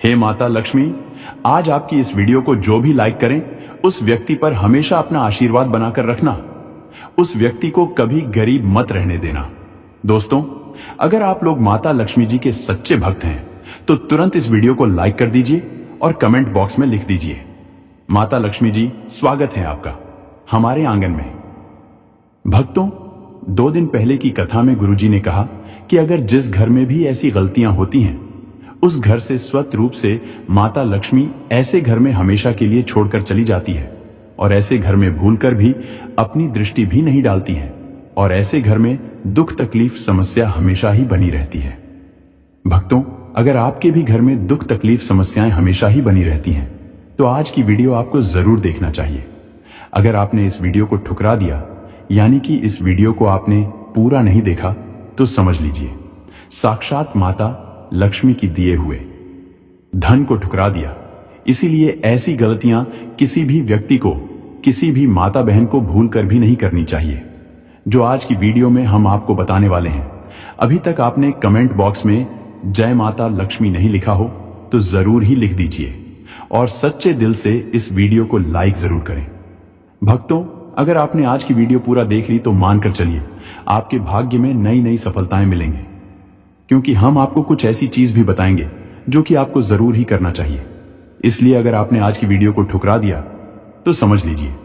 हे माता लक्ष्मी, आज आपकी इस वीडियो को जो भी लाइक करें उस व्यक्ति पर हमेशा अपना आशीर्वाद बनाकर रखना। उस व्यक्ति को कभी गरीब मत रहने देना। दोस्तों, अगर आप लोग माता लक्ष्मी जी के सच्चे भक्त हैं तो तुरंत इस वीडियो को लाइक कर दीजिए और कमेंट बॉक्स में लिख दीजिए, माता लक्ष्मी जी स्वागत है आपका हमारे आंगन में। भक्तों, 2 दिन पहले की कथा में गुरुजी ने कहा कि अगर जिस घर में भी ऐसी गलतियां होती हैं उस घर से स्वत रूप से माता लक्ष्मी ऐसे घर में हमेशा के लिए छोड़कर चली जाती है और ऐसे घर में भूलकर भी अपनी दृष्टि भी नहीं डालती है और ऐसे घर में दुख तकलीफ समस्या हमेशा ही बनी रहती है। भक्तों, अगर आपके भी घर में दुख तकलीफ समस्याएं हमेशा ही बनी रहती हैं तो आज की वीडियो आपको जरूर देखना चाहिए। अगर आपने इस वीडियो को ठुकरा दिया, यानी कि इस वीडियो को आपने पूरा नहीं देखा, तो समझ लीजिए साक्षात माता लक्ष्मी की दिए हुए धन को ठुकरा दिया। इसीलिए ऐसी गलतियां किसी भी व्यक्ति को, किसी भी माता बहन को भूल कर भी नहीं करनी चाहिए, जो आज की वीडियो में हम आपको बताने वाले हैं। अभी तक आपने कमेंट बॉक्स में जय माता लक्ष्मी नहीं लिखा हो तो जरूर ही लिख दीजिए और सच्चे दिल से इस वीडियो को लाइक जरूर करें। भक्तों, अगर आपने आज की वीडियो पूरा देख ली तो मानकर चलिए आपके भाग्य में नई नई सफलताएं मिलेंगी, क्योंकि हम आपको कुछ ऐसी चीज भी बताएंगे जो कि आपको जरूर ही करना चाहिए। इसलिए अगर आपने आज की वीडियो को ठुकरा दिया तो समझ लीजिए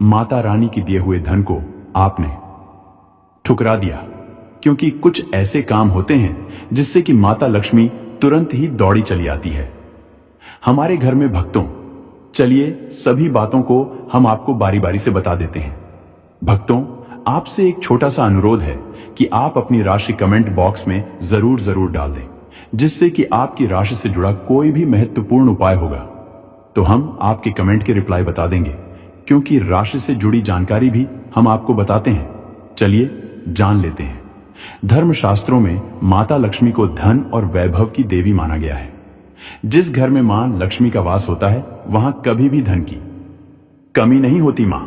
माता रानी के दिए हुए धन को आपने ठुकरा दिया, क्योंकि कुछ ऐसे काम होते हैं जिससे कि माता लक्ष्मी तुरंत ही दौड़ी चली आती है हमारे घर में। भक्तों, चलिए सभी बातों को हम आपको बारी बारी से बता देते हैं। भक्तों, आपसे एक छोटा सा अनुरोध है कि आप अपनी राशि कमेंट बॉक्स में जरूर डाल दें, जिससे कि आपकी राशि से जुड़ा कोई भी महत्वपूर्ण उपाय होगा तो हम आपके कमेंट के रिप्लाई बता देंगे, क्योंकि राशि से जुड़ी जानकारी भी हम आपको बताते हैं। चलिए जान लेते हैं। धर्मशास्त्रों में माता लक्ष्मी को धन और वैभव की देवी माना गया है। जिस घर में मां लक्ष्मी का वास होता है वहां कभी भी धन की कमी नहीं होती। मां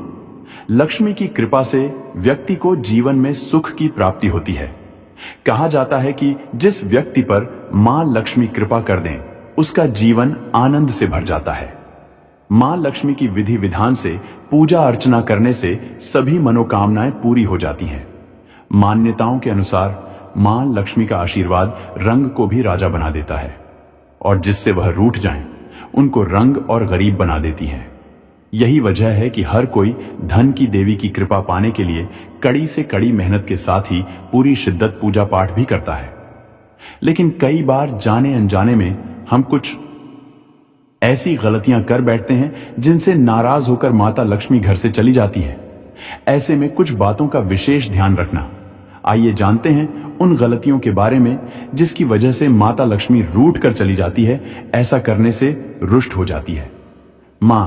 लक्ष्मी की कृपा से व्यक्ति को जीवन में सुख की प्राप्ति होती है। कहा जाता है कि जिस व्यक्ति पर मां लक्ष्मी कृपा कर दें उसका जीवन आनंद से भर जाता है। मां लक्ष्मी की विधि विधान से पूजा अर्चना करने से सभी मनोकामनाएं पूरी हो जाती हैं। मान्यताओं के अनुसार मां लक्ष्मी का आशीर्वाद रंग को भी राजा बना देता है और जिससे वह रूठ जाएं उनको रंग और गरीब बना देती है। यही वजह है कि हर कोई धन की देवी की कृपा पाने के लिए कड़ी से कड़ी मेहनत के साथ ही पूरी शिद्दत पूजा पाठ भी करता है। लेकिन कई बार जाने अनजाने में हम कुछ ऐसी गलतियां कर बैठते हैं जिनसे नाराज होकर माता लक्ष्मी घर से चली जाती है। ऐसे में कुछ बातों का विशेष ध्यान रखना। आइए जानते हैं उन गलतियों के बारे में जिसकी वजह से माता लक्ष्मी रूठ कर चली जाती है, ऐसा करने से रुष्ट हो जाती है। मां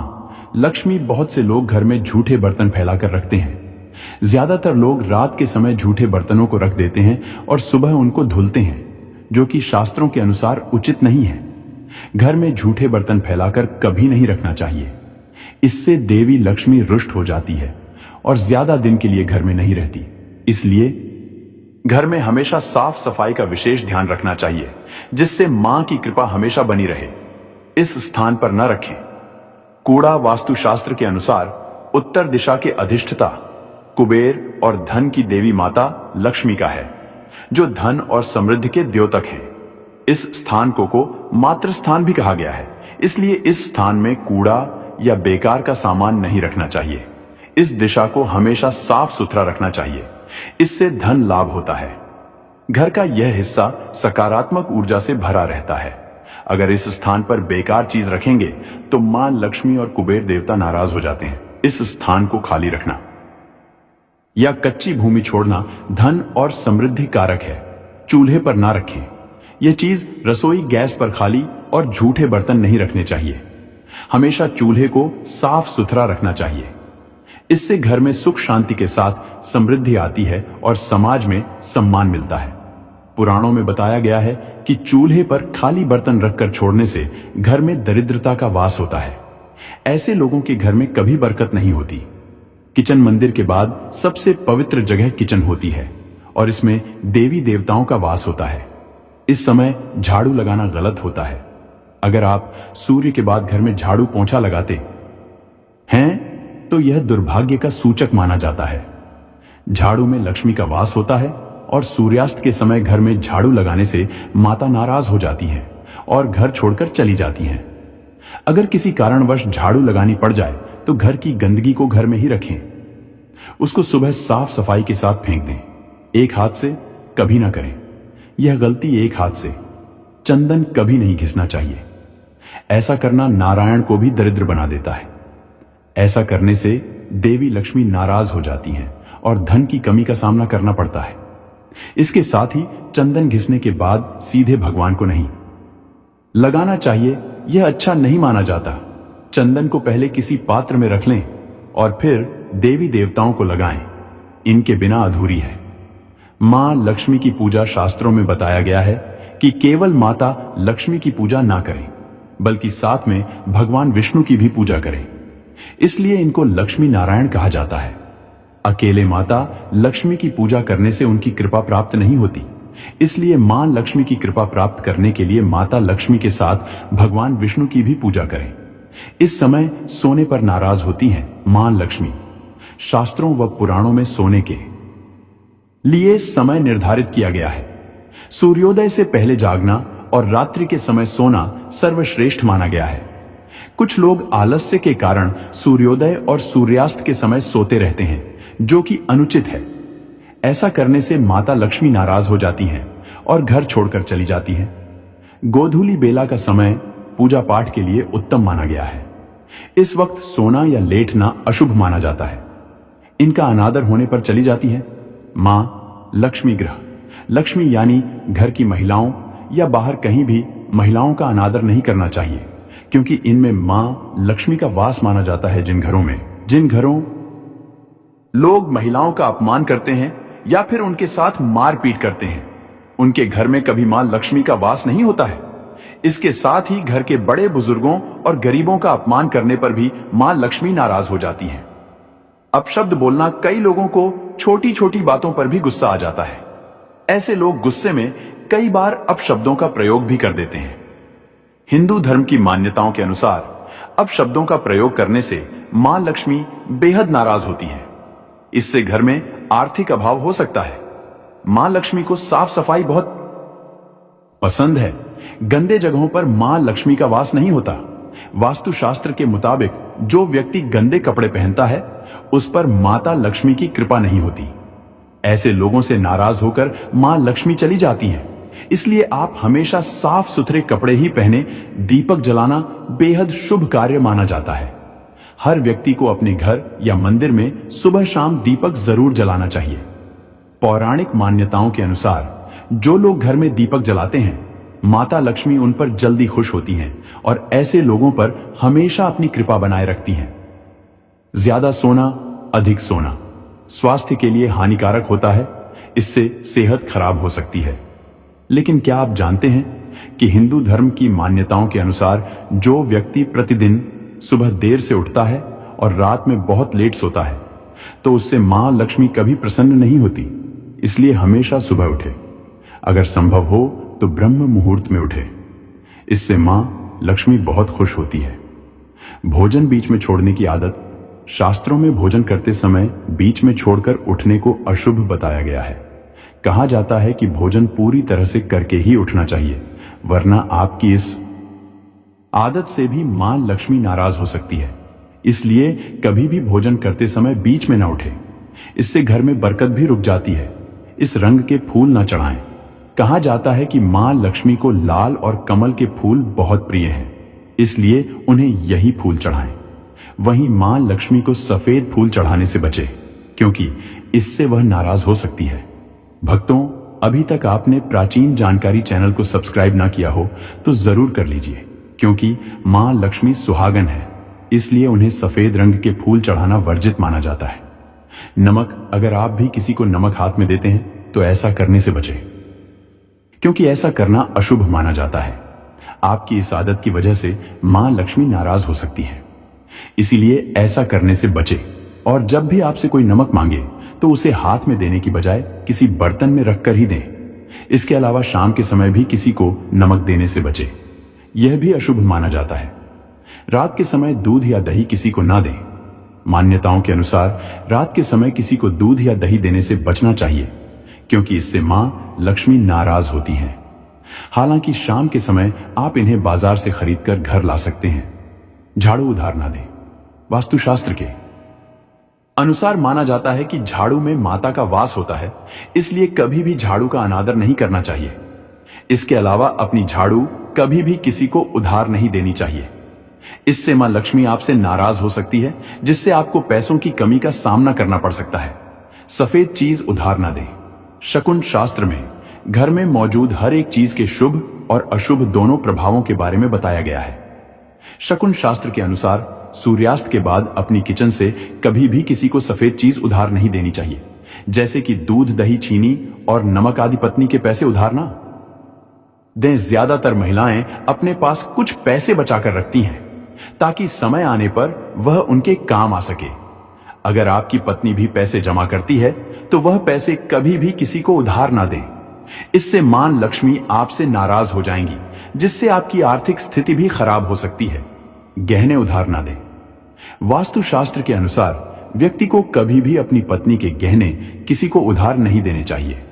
लक्ष्मी बहुत से लोग घर में झूठे बर्तन फैलाकर रखते हैं। ज्यादातर लोग रात के समय झूठे बर्तनों को रख देते हैं और सुबह उनको धुलते हैं, जो कि शास्त्रों के अनुसार उचित नहीं है। घर में झूठे बर्तन फैलाकर कभी नहीं रखना चाहिए। इससे देवी लक्ष्मी रुष्ट हो जाती है और ज्यादा दिन के लिए घर में नहीं रहती। इसलिए घर में हमेशा साफ सफाई का विशेष ध्यान रखना चाहिए, जिससे मां की कृपा हमेशा बनी रहे। इस स्थान पर न रखें। कूड़ा वास्तुशास्त्र के अनुसार उत्तर दिशा के अधिष्ठता कुबेर और धन की देवी माता लक्ष्मी का है, जो धन और समृद्धि के द्योतक हैं। इस स्थान को मातृ स्थान भी कहा गया है, इसलिए इस स्थान में कूड़ा या बेकार का सामान नहीं रखना चाहिए। इस दिशा को हमेशा साफ सुथरा रखना चाहिए, इससे धन लाभ होता है। घर का यह हिस्सा सकारात्मक ऊर्जा से भरा रहता है। अगर इस स्थान पर बेकार चीज रखेंगे तो मां लक्ष्मी और कुबेर देवता नाराज हो जाते हैं। इस स्थान को खाली रखना या कच्ची भूमि छोड़ना धन और समृद्धि कारक है। चूल्हे पर ना रखें। यह चीज रसोई गैस पर खाली और झूठे बर्तन नहीं रखने चाहिए। हमेशा चूल्हे को साफ सुथरा रखना चाहिए। इससे घर में सुख शांति के साथ समृद्धि आती है और समाज में सम्मान मिलता है। पुराणों में बताया गया है कि चूल्हे पर खाली बर्तन रखकर छोड़ने से घर में दरिद्रता का वास होता है। ऐसे लोगों के घर में कभी बरकत नहीं होती। किचन मंदिर के बाद सबसे पवित्र जगह किचन होती है और इसमें देवी देवताओं का वास होता है। इस समय झाड़ू लगाना गलत होता है। अगर आप सूर्य के बाद घर में झाड़ू पोंछा लगाते हैं तो यह दुर्भाग्य का सूचक माना जाता है। झाड़ू में लक्ष्मी का वास होता है और सूर्यास्त के समय घर में झाड़ू लगाने से माता नाराज हो जाती है और घर छोड़कर चली जाती हैं। अगर किसी कारणवश झाड़ू लगानी पड़ जाए तो घर की गंदगी को घर में ही रखें। उसको सुबह साफ सफाई के साथ फेंक दें। एक हाथ से कभी ना करें, यह गलती एक हाथ से। चंदन कभी नहीं घिसना चाहिए। ऐसा करना नारायण को भी दरिद्र बना देता है। ऐसा करने से देवी लक्ष्मी नाराज हो जाती हैं और धन की कमी का सामना करना पड़ता है। इसके साथ ही चंदन घिसने के बाद सीधे भगवान को नहीं लगाना चाहिए, यह अच्छा नहीं माना जाता। चंदन को पहले किसी पात्र में रख लें और फिर देवी देवताओं को लगाएं। इनके बिना अधूरी है। मां लक्ष्मी की पूजा शास्त्रों में बताया गया है कि केवल माता लक्ष्मी की पूजा ना करें, बल्कि साथ में भगवान विष्णु की भी पूजा करें। इसलिए इनको लक्ष्मी नारायण कहा जाता है। अकेले माता लक्ष्मी की पूजा करने से उनकी कृपा प्राप्त नहीं होती। इसलिए मां लक्ष्मी की कृपा प्राप्त करने के लिए माता लक्ष्मी के साथ भगवान विष्णु की भी पूजा करें। इस समय सोने पर नाराज होती हैं मां लक्ष्मी। शास्त्रों व पुराणों में सोने के लिए समय निर्धारित किया गया है। सूर्योदय से पहले जागना और रात्रि के समय सोना सर्वश्रेष्ठ माना गया है। कुछ लोग आलस्य के कारण सूर्योदय और सूर्यास्त के समय सोते रहते हैं, जो कि अनुचित है। ऐसा करने से माता लक्ष्मी नाराज हो जाती हैं और घर छोड़कर चली जाती हैं। गोधूली बेला का समय पूजा पाठ के लिए उत्तम माना गया है। इस वक्त सोना या लेटना अशुभ माना जाता है। इनका अनादर होने पर चली जाती है मां लक्ष्मी ग्रह। लक्ष्मी यानी घर की महिलाओं या बाहर कहीं भी महिलाओं का अनादर नहीं करना चाहिए, क्योंकि इनमें मां लक्ष्मी का वास माना जाता है। जिन घरों लोग महिलाओं का अपमान करते हैं या फिर उनके साथ मारपीट करते हैं, उनके घर में कभी मां लक्ष्मी का वास नहीं होता है। इसके साथ ही घर के बड़े बुजुर्गों और गरीबों का अपमान करने पर भी मां लक्ष्मी नाराज हो जाती हैं। अपशब्द बोलना कई लोगों को छोटी छोटी बातों पर भी गुस्सा आ जाता है। ऐसे लोग गुस्से में कई बार अपशब्दों का प्रयोग भी कर देते हैं। हिंदू धर्म की मान्यताओं के अनुसार अपशब्दों का प्रयोग करने से मां लक्ष्मी बेहद नाराज होती है। इससे घर में आर्थिक अभाव हो सकता है। मां लक्ष्मी को साफ सफाई बहुत पसंद है। गंदे जगहों पर मां लक्ष्मी का वास नहीं होता। वास्तुशास्त्र के मुताबिक जो व्यक्ति गंदे कपड़े पहनता है उस पर माता लक्ष्मी की कृपा नहीं होती। ऐसे लोगों से नाराज होकर मां लक्ष्मी चली जाती हैं। इसलिए आप हमेशा साफ सुथरे कपड़े ही पहने। दीपक जलाना बेहद शुभ कार्य माना जाता है। हर व्यक्ति को अपने घर या मंदिर में सुबह शाम दीपक जरूर जलाना चाहिए। पौराणिक मान्यताओं के अनुसार जो लोग घर में दीपक जलाते हैं, माता लक्ष्मी उन पर जल्दी खुश होती हैं और ऐसे लोगों पर हमेशा अपनी कृपा बनाए रखती हैं। ज्यादा सोना, अधिक सोना स्वास्थ्य के लिए हानिकारक होता है। इससे सेहत खराब हो सकती है। लेकिन क्या आप जानते हैं कि हिंदू धर्म की मान्यताओं के अनुसार जो व्यक्ति प्रतिदिन सुबह देर से उठता है और रात में बहुत लेट सोता है तो उससे मां लक्ष्मी कभी प्रसन्न नहीं होती। इसलिए हमेशा सुबह उठे। अगर संभव हो तो ब्रह्म मुहूर्त में उठे। इससे मां लक्ष्मी बहुत खुश होती है। भोजन बीच में छोड़ने की आदत। शास्त्रों में भोजन करते समय बीच में छोड़कर उठने को अशुभ बताया गया है। कहा जाता है कि भोजन पूरी तरह से करके ही उठना चाहिए, वरना आपकी इस आदत से भी मां लक्ष्मी नाराज हो सकती है। इसलिए कभी भी भोजन करते समय बीच में ना उठे। इससे घर में बरकत भी रुक जाती है। इस रंग के फूल ना चढ़ाएं। कहा जाता है कि मां लक्ष्मी को लाल और कमल के फूल बहुत प्रिय हैं, इसलिए उन्हें यही फूल चढ़ाएं। वहीं मां लक्ष्मी को सफेद फूल चढ़ाने से बचे, क्योंकि इससे वह नाराज हो सकती है। भक्तों, अभी तक आपने प्राचीन जानकारी चैनल को सब्सक्राइब ना किया हो तो जरूर कर लीजिए, क्योंकि मां लक्ष्मी सुहागन है, इसलिए उन्हें सफेद रंग के फूल चढ़ाना वर्जित माना जाता है। नमक, अगर आप भी किसी को नमक हाथ में देते हैं तो ऐसा करने से बचें, क्योंकि ऐसा करना अशुभ माना जाता है। आपकी इस आदत की वजह से मां लक्ष्मी नाराज हो सकती है। इसीलिए ऐसा करने से बचें। और जब भी आपसे कोई नमक मांगे तो उसे हाथ में देने की बजाय किसी बर्तन में रखकर ही दें। इसके अलावा शाम के समय भी किसी को नमक देने से बचें। यह भी अशुभ माना जाता है। रात के समय दूध या दही किसी को ना दें। मान्यताओं के अनुसार रात के समय किसी को दूध या दही देने से बचना चाहिए, क्योंकि इससे मां लक्ष्मी नाराज होती हैं। हालांकि शाम के समय आप इन्हें बाजार से खरीदकर घर ला सकते हैं। झाड़ू उधार ना दें। वास्तुशास्त्र के अनुसार माना जाता है कि झाड़ू में माता का वास होता है, इसलिए कभी भी झाड़ू का अनादर नहीं करना चाहिए। इसके अलावा अपनी झाड़ू कभी भी किसी को उधार नहीं देनी चाहिए। इससे मां लक्ष्मी आपसे नाराज हो सकती है, जिससे आपको पैसों की कमी का सामना करना पड़ सकता है। सफेद चीज उधार ना दें। शकुन शास्त्र में घर में मौजूद हर एक चीज के शुभ और अशुभ दोनों प्रभावों के बारे में बताया गया है। शकुन शास्त्र के अनुसार सूर्यास्त के बाद अपनी किचन से कभी भी किसी को सफेद चीज उधार नहीं देनी चाहिए, जैसे कि दूध, दही, चीनी और नमक आदि। पत्नी के पैसे उधार ना दें। ज्यादातर महिलाएं अपने पास कुछ पैसे बचाकर रखती हैं, ताकि समय आने पर वह उनके काम आ सके। अगर आपकी पत्नी भी पैसे जमा करती है, तो वह पैसे कभी भी किसी को उधार ना दें। इससे मां लक्ष्मी आपसे नाराज हो जाएंगी, जिससे आपकी आर्थिक स्थिति भी खराब हो सकती है। गहने उधार ना दें। वास्तुशास्त्र के अनुसार व्यक्ति को कभी भी अपनी पत्नी के गहने किसी को उधार नहीं देने चाहिए।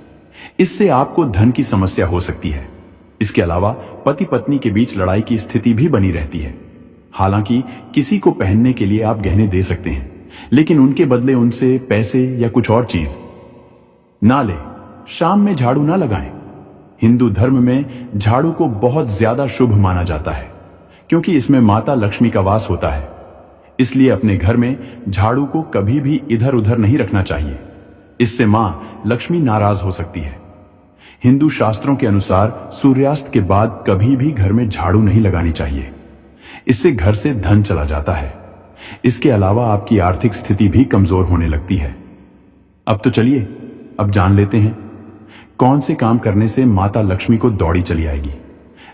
इससे आपको धन की समस्या हो सकती है। इसके अलावा पति पत्नी के बीच लड़ाई की स्थिति भी बनी रहती है। हालांकि किसी को पहनने के लिए आप गहने दे सकते हैं, लेकिन उनके बदले उनसे पैसे या कुछ और चीज ना ले। शाम में झाड़ू ना लगाएं। हिंदू धर्म में झाड़ू को बहुत ज्यादा शुभ माना जाता है, क्योंकि इसमें माता लक्ष्मी का वास होता है। इसलिए अपने घर में झाड़ू को कभी भी इधर उधर नहीं रखना चाहिए। इससे मां लक्ष्मी नाराज हो सकती है। हिंदू शास्त्रों के अनुसार सूर्यास्त के बाद कभी भी घर में झाड़ू नहीं लगानी चाहिए। इससे घर से धन चला जाता है। इसके अलावा आपकी आर्थिक स्थिति भी कमजोर होने लगती है। अब तो चलिए, अब जान लेते हैं कौन से काम करने से माता लक्ष्मी को दौड़ी चली आएगी।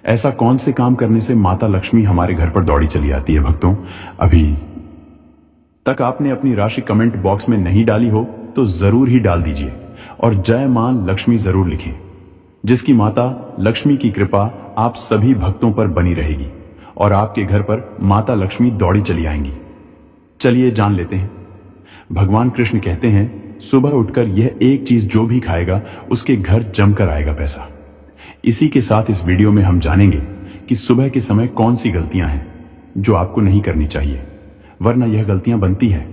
ऐसा कौन से काम करने से माता लक्ष्मी हमारे घर पर दौड़ी चली आती है। भक्तों, अभी तक आपने अपनी राशि कमेंट बॉक्स में नहीं डाली हो तो जरूर ही डाल दीजिए और जय मां लक्ष्मी जरूर लिखें, जिसकी माता लक्ष्मी की कृपा आप सभी भक्तों पर बनी रहेगी और आपके घर पर माता लक्ष्मी दौड़ी चली आएंगी। चलिए जान लेते हैं। भगवान कृष्ण कहते हैं, सुबह उठकर यह एक चीज जो भी खाएगा उसके घर जमकर आएगा पैसा। इसी के साथ इस वीडियो में हम जानेंगे कि सुबह के समय कौन सी गलतियां हैं जो आपको नहीं करनी चाहिए, वरना यह गलतियां बनती है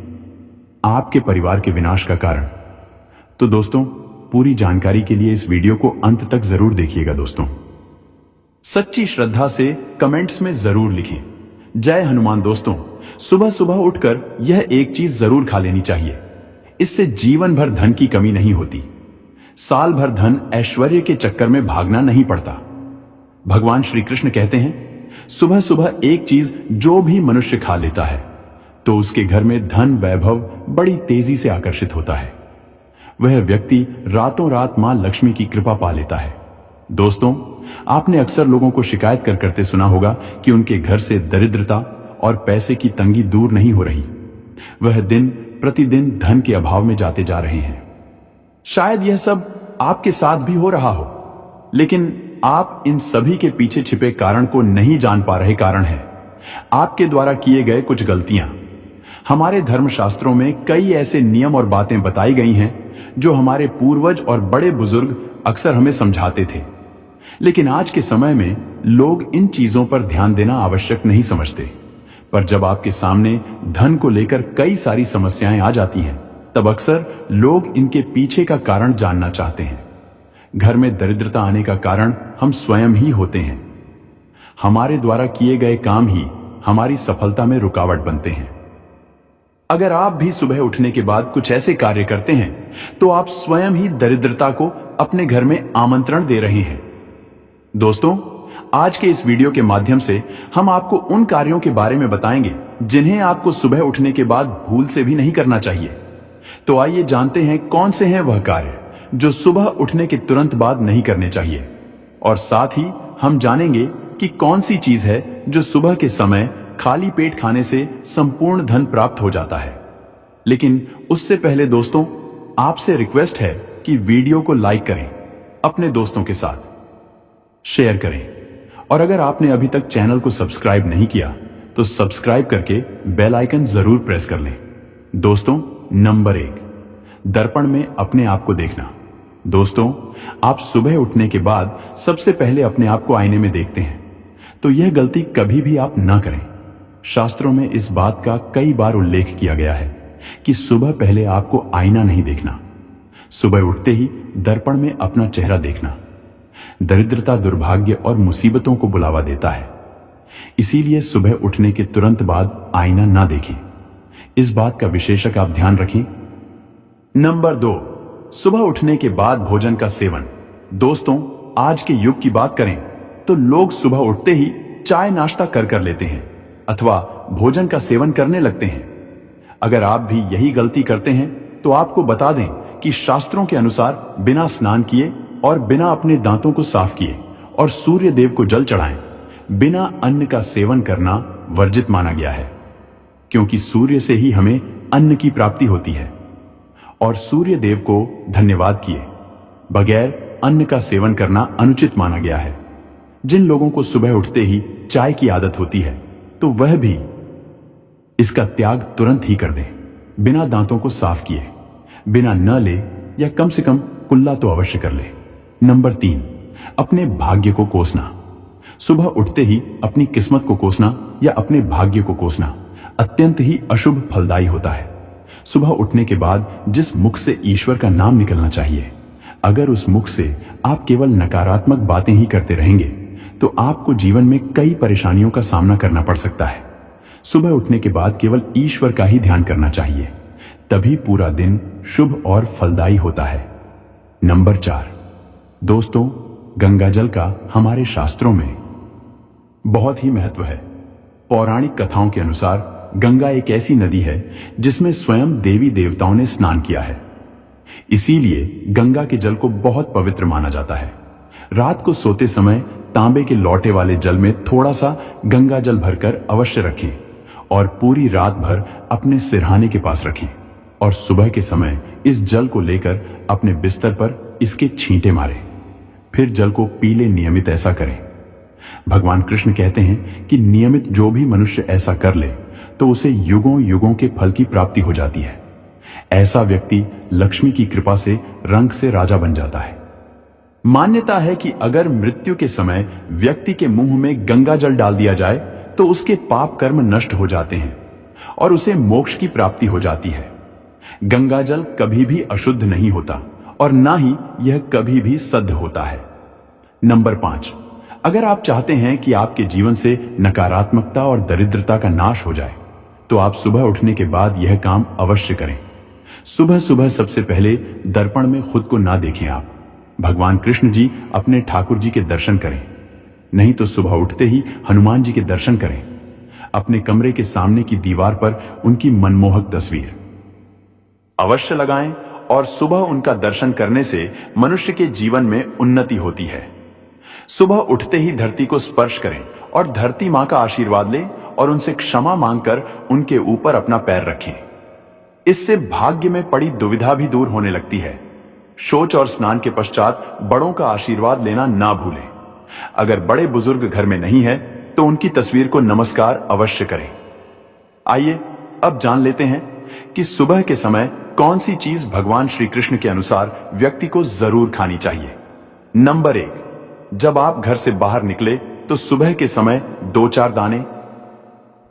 आपके परिवार के विनाश का कारण। तो दोस्तों, पूरी जानकारी के लिए इस वीडियो को अंत तक जरूर देखिएगा। दोस्तों, सच्ची श्रद्धा से कमेंट्स में जरूर लिखें, जय हनुमान। दोस्तों, सुबह सुबह उठकर यह एक चीज जरूर खा लेनी चाहिए। इससे जीवन भर धन की कमी नहीं होती। साल भर धन ऐश्वर्य के चक्कर में भागना नहीं पड़ता। भगवान श्री कृष्ण कहते हैं, सुबह सुबह एक चीज जो भी मनुष्य खा लेता है तो उसके घर में धन वैभव बड़ी तेजी से आकर्षित होता है। वह व्यक्ति रातों रात मां लक्ष्मी की कृपा पा लेता है। दोस्तों, आपने अक्सर लोगों को शिकायत करते सुना होगा कि उनके घर से दरिद्रता और पैसे की तंगी दूर नहीं हो रही। वह दिन प्रतिदिन धन के अभाव में जाते जा रहे हैं। शायद यह सब आपके साथ भी हो रहा हो, लेकिन आप इन सभी के पीछे छिपे कारण को नहीं जान पा रहे। कारण है आपके द्वारा किए गए कुछ गलतियां। हमारे धर्मशास्त्रों में कई ऐसे नियम और बातें बताई गई हैं जो हमारे पूर्वज और बड़े बुजुर्ग अक्सर हमें समझाते थे, लेकिन आज के समय में लोग इन चीजों पर ध्यान देना आवश्यक नहीं समझते। पर जब आपके सामने धन को लेकर कई सारी समस्याएं आ जाती हैं, तब अक्सर लोग इनके पीछे का कारण जानना चाहते हैं। घर में दरिद्रता आने का कारण हम स्वयं ही होते हैं। हमारे द्वारा किए गए काम ही हमारी सफलता में रुकावट बनते हैं। अगर आप भी सुबह उठने के बाद कुछ ऐसे कार्य करते हैं तो आप स्वयं ही दरिद्रता को अपने घर में आमंत्रण दे रहे हैं। दोस्तों, आज के इस वीडियो के माध्यम से हम आपको उन कार्यों के बारे में बताएंगे जिन्हें आपको सुबह उठने के बाद भूल से भी नहीं करना चाहिए। तो आइए जानते हैं कौन से हैं वह कार्य जो सुबह उठने के तुरंत बाद नहीं करने चाहिए, और साथ ही हम जानेंगे कि कौन सी चीज है जो सुबह के समय खाली पेट खाने से संपूर्ण धन प्राप्त हो जाता है। लेकिन उससे पहले दोस्तों, आपसे रिक्वेस्ट है कि वीडियो को लाइक करें, अपने दोस्तों के साथ शेयर करें और अगर आपने अभी तक चैनल को सब्सक्राइब नहीं किया तो सब्सक्राइब करके बेल आइकन जरूर प्रेस कर लें। दोस्तों, नंबर 1, दर्पण में अपने आप को देखना। दोस्तों, आप सुबह उठने के बाद सबसे पहले अपने आप को आईने में देखते हैं, तो यह गलती कभी भी आप ना करें। शास्त्रों में इस बात का कई बार उल्लेख किया गया है कि सुबह पहले आपको आईना नहीं देखना। सुबह उठते ही दर्पण में अपना चेहरा देखना दरिद्रता, दुर्भाग्य और मुसीबतों को बुलावा देता है। इसीलिए सुबह उठने के तुरंत बाद आईना ना देखें। इस बात का विशेषक आप ध्यान रखें। नंबर 2, सुबह उठने के बाद भोजन का सेवन। दोस्तों, आज के युग की बात करें तो लोग सुबह उठते ही चाय नाश्ता कर लेते हैं अथवा भोजन का सेवन करने लगते हैं। अगर आप भी यही गलती करते हैं तो आपको बता दें कि शास्त्रों के अनुसार बिना स्नान किए और बिना अपने दांतों को साफ किए और सूर्य देव को जल चढ़ाएं, बिना अन्न का सेवन करना वर्जित माना गया है, क्योंकि सूर्य से ही हमें अन्न की प्राप्ति होती है और सूर्य देव को धन्यवाद किए बगैर अन्न का सेवन करना अनुचित माना गया है। जिन लोगों को सुबह उठते ही चाय की आदत होती है तो वह भी इसका त्याग तुरंत ही कर दें, बिना दांतों को साफ किए, बिना न ले या कम से कम कुल्ला तो अवश्य कर ले। नंबर 3, अपने भाग्य को कोसना। सुबह उठते ही अपनी किस्मत को कोसना या अपने भाग्य को कोसना अत्यंत ही अशुभ फलदायी होता है। सुबह उठने के बाद जिस मुख से ईश्वर का नाम निकलना चाहिए, अगर उस मुख से आप केवल नकारात्मक बातें ही करते रहेंगे तो आपको जीवन में कई परेशानियों का सामना करना पड़ सकता है। सुबह उठने के बाद केवल ईश्वर का ही ध्यान करना चाहिए, तभी पूरा दिन शुभ और फलदायी होता है। नंबर 4, दोस्तों, गंगा जल का हमारे शास्त्रों में बहुत ही महत्व है। पौराणिक कथाओं के अनुसार गंगा एक ऐसी नदी है जिसमें स्वयं देवी देवताओं ने स्नान किया है। इसीलिए गंगा के जल को बहुत पवित्र माना जाता है। रात को सोते समय तांबे के लौटे वाले जल में थोड़ा सा गंगा जल भरकर अवश्य रखें और पूरी रात भर अपने सिरहाने के पास रखें और सुबह के समय इस जल को लेकर अपने बिस्तर पर इसके छींटे मारें, फिर जल को पी ले। नियमित ऐसा करें। भगवान कृष्ण कहते हैं कि नियमित जो भी मनुष्य ऐसा कर ले तो उसे युगों युगों के फल की प्राप्ति हो जाती है। ऐसा व्यक्ति लक्ष्मी की कृपा से रंग से राजा बन जाता है। मान्यता है कि अगर मृत्यु के समय व्यक्ति के मुंह में गंगा जल डाल दिया जाए तो उसके पाप कर्म नष्ट हो जाते हैं और उसे मोक्ष की प्राप्ति हो जाती है। गंगा जल कभी भी अशुद्ध नहीं होता और ना ही यह कभी भी शुद्ध होता है। नंबर 5, अगर आप चाहते हैं कि आपके जीवन से नकारात्मकता और दरिद्रता का नाश हो जाए तो आप सुबह उठने के बाद यह काम अवश्य करें। सुबह सुबह सबसे पहले दर्पण में खुद को ना देखें। आप भगवान कृष्ण जी अपने ठाकुर जी के दर्शन करें, नहीं तो सुबह उठते ही हनुमान जी के दर्शन करें। अपने कमरे के सामने की दीवार पर उनकी मनमोहक तस्वीर अवश्य लगाएं और सुबह उनका दर्शन करने से मनुष्य के जीवन में उन्नति होती है। सुबह उठते ही धरती को स्पर्श करें और धरती मां का आशीर्वाद लें और उनसे क्षमा मांगकर उनके ऊपर अपना पैर रखें। इससे भाग्य में पड़ी दुविधा भी दूर होने लगती है। शौच और स्नान के पश्चात बड़ों का आशीर्वाद लेना ना भूलें। अगर बड़े बुजुर्ग घर में नहीं है तो उनकी तस्वीर को नमस्कार अवश्य करें। आइए अब जान लेते हैं कि सुबह के समय कौन सी चीज भगवान श्री कृष्ण के अनुसार व्यक्ति को जरूर खानी चाहिए। नंबर 1, जब आप घर से बाहर निकले तो सुबह के समय 2-4 दाने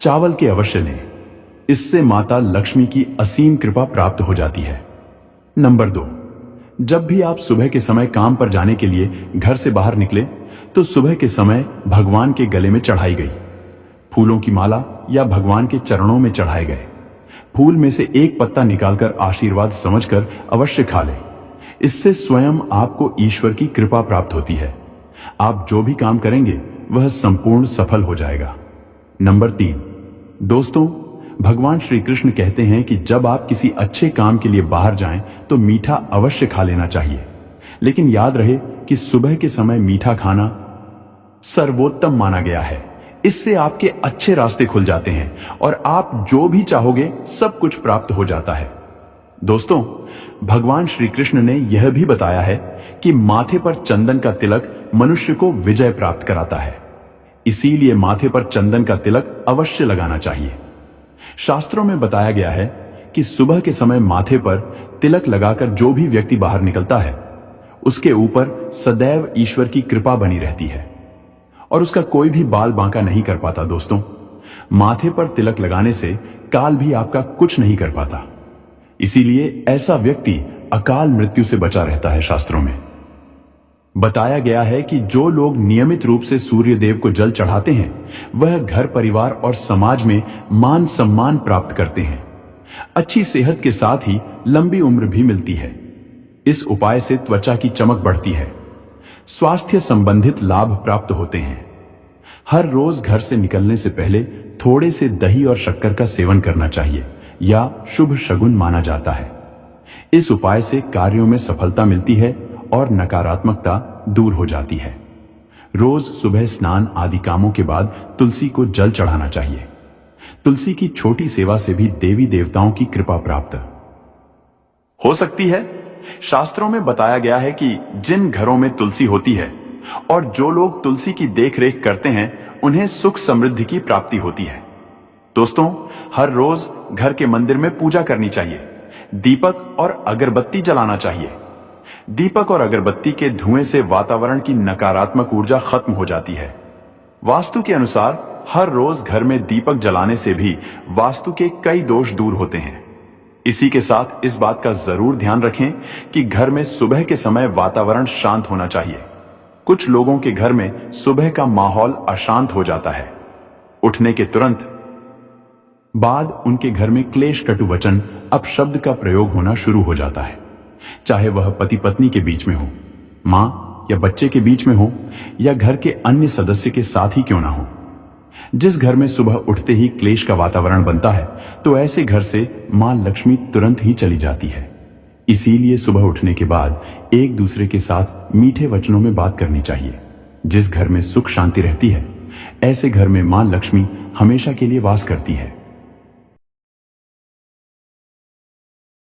चावल के अवश्य लें। इससे माता लक्ष्मी की असीम कृपा प्राप्त हो जाती है। नंबर 2, जब भी आप सुबह के समय काम पर जाने के लिए घर से बाहर निकले तो सुबह के समय भगवान के गले में चढ़ाई गई फूलों की माला या भगवान के चरणों में चढ़ाए गए फूल में से एक पत्ता निकालकर आशीर्वाद समझकर अवश्य खा लें। इससे स्वयं आपको ईश्वर की कृपा प्राप्त होती है। आप जो भी काम करेंगे वह संपूर्ण सफल हो जाएगा। नंबर 3, दोस्तों, भगवान श्री कृष्ण कहते हैं कि जब आप किसी अच्छे काम के लिए बाहर जाएं तो मीठा अवश्य खा लेना चाहिए, लेकिन याद रहे कि सुबह के समय मीठा खाना सर्वोत्तम माना गया है। इससे आपके अच्छे रास्ते खुल जाते हैं और आप जो भी चाहोगे सब कुछ प्राप्त हो जाता है। दोस्तों, भगवान श्री कृष्ण ने यह भी बताया है कि माथे पर चंदन का तिलक मनुष्य को विजय प्राप्त कराता है। इसीलिए माथे पर चंदन का तिलक अवश्य लगाना चाहिए। शास्त्रों में बताया गया है कि सुबह के समय माथे पर तिलक लगाकर जो भी व्यक्ति बाहर निकलता है उसके ऊपर सदैव ईश्वर की कृपा बनी रहती है और उसका कोई भी बाल बांका नहीं कर पाता। दोस्तों, माथे पर तिलक लगाने से काल भी आपका कुछ नहीं कर पाता। इसीलिए ऐसा व्यक्ति अकाल मृत्यु से बचा रहता है। शास्त्रों में बताया गया है कि जो लोग नियमित रूप से सूर्य देव को जल चढ़ाते हैं वह घर परिवार और समाज में मान सम्मान प्राप्त करते हैं। अच्छी सेहत के साथ ही लंबी उम्र भी मिलती है। इस उपाय से त्वचा की चमक बढ़ती है, स्वास्थ्य संबंधित लाभ प्राप्त होते हैं। हर रोज घर से निकलने से पहले थोड़े से दही और शक्कर का सेवन करना चाहिए या शुभ शगुन माना जाता है। इस उपाय से कार्यों में सफलता मिलती है और नकारात्मकता दूर हो जाती है। रोज सुबह स्नान आदि कामों के बाद तुलसी को जल चढ़ाना चाहिए। तुलसी की छोटी सेवा से भी देवी देवताओं की कृपा प्राप्त हो सकती है। शास्त्रों में बताया गया है कि जिन घरों में तुलसी होती है और जो लोग तुलसी की देखरेख करते हैं उन्हें सुख समृद्धि की प्राप्ति होती है। दोस्तों, हर रोज घर के मंदिर में पूजा करनी चाहिए। दीपक और अगरबत्ती जलाना चाहिए। दीपक और अगरबत्ती के धुएं से वातावरण की नकारात्मक ऊर्जा खत्म हो जाती है। वास्तु के अनुसार हर रोज घर में दीपक जलाने से भी वास्तु के कई दोष दूर होते हैं। इसी के साथ इस बात का जरूर ध्यान रखें कि घर में सुबह के समय वातावरण शांत होना चाहिए। कुछ लोगों के घर में सुबह का माहौल अशांत हो जाता है। उठने के तुरंत बाद उनके घर में क्लेश कटु वचन अपशब्द का प्रयोग होना शुरू हो जाता है, चाहे वह पति पत्नी के बीच में हो, मां या बच्चे के बीच में हो या घर के अन्य सदस्य के साथ ही क्यों ना हो। जिस घर में सुबह उठते ही क्लेश का वातावरण बनता है तो ऐसे घर से मां लक्ष्मी तुरंत ही चली जाती है। इसीलिए सुबह उठने के बाद एक दूसरे के साथ मीठे वचनों में बात करनी चाहिए। जिस घर में सुख शांति रहती है ऐसे घर में मां लक्ष्मी हमेशा के लिए वास करती है।